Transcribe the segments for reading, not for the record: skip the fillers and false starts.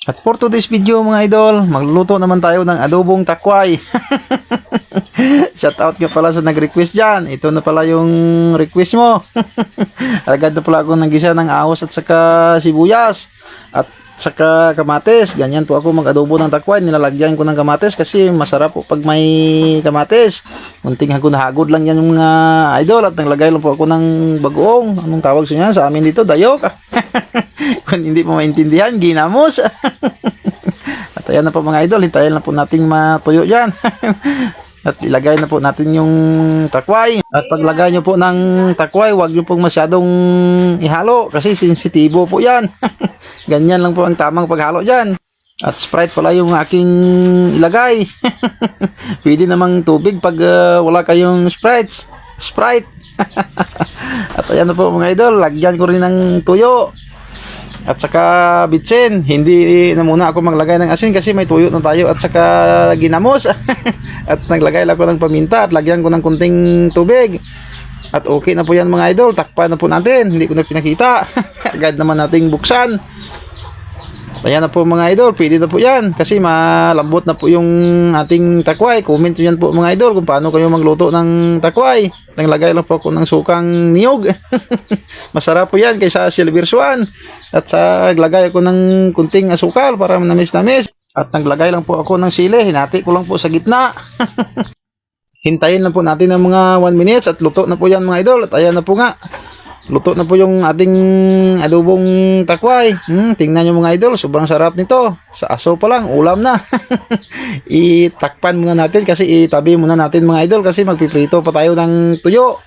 At for today's video mga idol, magluluto naman tayo ng adobong takway. Shout out nga pala sa nag-request dyan. Ito na pala yung request mo. Agad na pala ako naggisa ng ahos at saka sibuyas at saka kamatis. Ganyan po ako mag-adobo ng takway. Nilalagyan ko ng kamatis kasi masarap po pag may kamatis. Munting hagod lang yan yung mga idol. At naglagay lang po ako ng bagoong. Anong tawag sa niya? Sa amin dito, dayok. Kung hindi po maintindihan, ginamos. At ayan na po mga idol, hintayin na po nating matuyo dyan. At ilagay na po natin yung takway. At paglagay nyo po ng takway, huwag nyo pong masyadong ihalo kasi sensitibo po yan. Ganyan lang po ang tamang paghalo dyan. At Sprite pala yung aking ilagay. Pwede namang tubig pag wala kayong Sprite. At ayan na po mga idol, lagyan ko rin ng tuyo. At saka bitsin, hindi na muna ako maglagay ng asin kasi may tuyo na tayo at saka ginamos. At naglagay lang ako ng paminta at lagyan ko ng kunting tubig. At okay na po yan mga idol, takpan na po natin, hindi ko na pinakita. Agad naman nating buksan. Ayan na po mga idol, pwede na po yan kasi malambot na po yung ating takway. Comment nyo yan po mga idol kung paano kayo magluto ng takway. Naglagay lang po ako ng sukang niyog. Masarap po yan kaysa silver swan. At sa naglagay ako ng kunting asukal para namis-namis. At naglagay lang po ako ng sili, hinati ko lang po sa gitna. Hintayin lang po natin ng mga 1 minutes at luto na po yan mga idol. At ayan na po nga. Luto na po yung ating adobong takway. Tingnan nyo mga idol, sobrang sarap nito. Sa aso pa lang, ulam na. Itakpan muna natin kasi itabi muna natin mga idol kasi magpiprito pa tayo ng tuyo.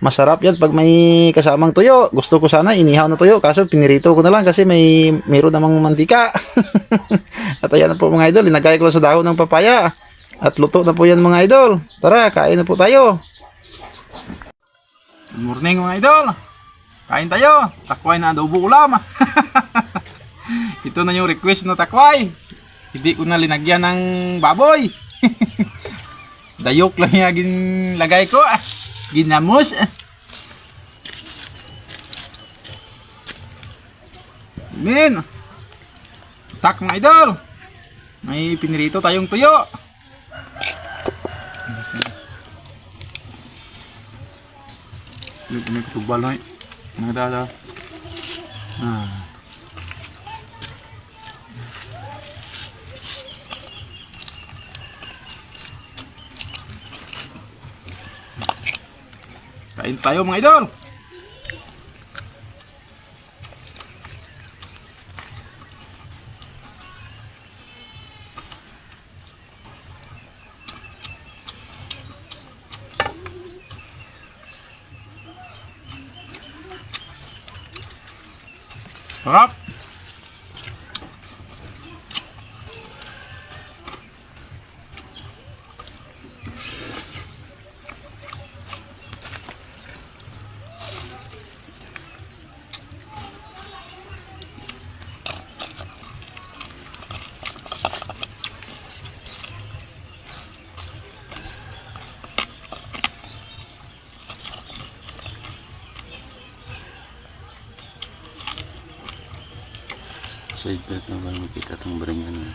Masarap yan pag may kasamang tuyo. Gusto ko sana inihaw na tuyo kaso pinirito ko na lang kasi mayroon namang mantika. At ayan na po mga idol, inagay ko lang sa dahon ng papaya. At luto na po yan mga idol. Tara, kain na po tayo. Good morning mga idol. Kain tayo. Takway na adobo ulam. Ito na yung request na takway. Hindi ko na linagyan ng baboy. Dayok lang yung lagay ko. Ginamos. Amen. Tak mga idol. May pinirito tayong tuyo. May ketubal na nagdada. Kain tayo mga idol. Sarap. Sa ipet na ba makita itong baringan na?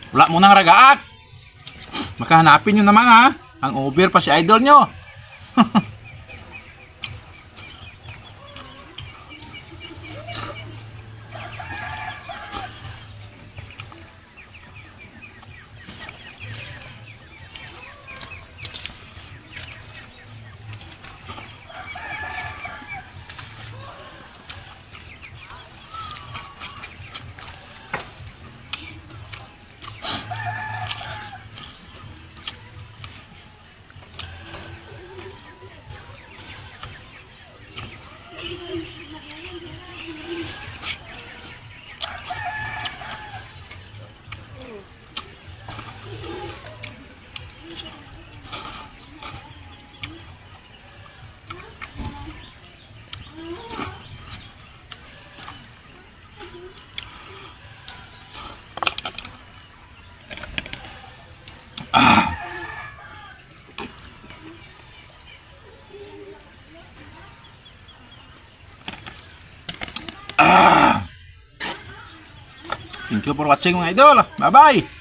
Wala mo nang ragaak. Makahanapin nyo naman ha. Ang over pa si idol nyo. you for watching mga idol. Bye-bye!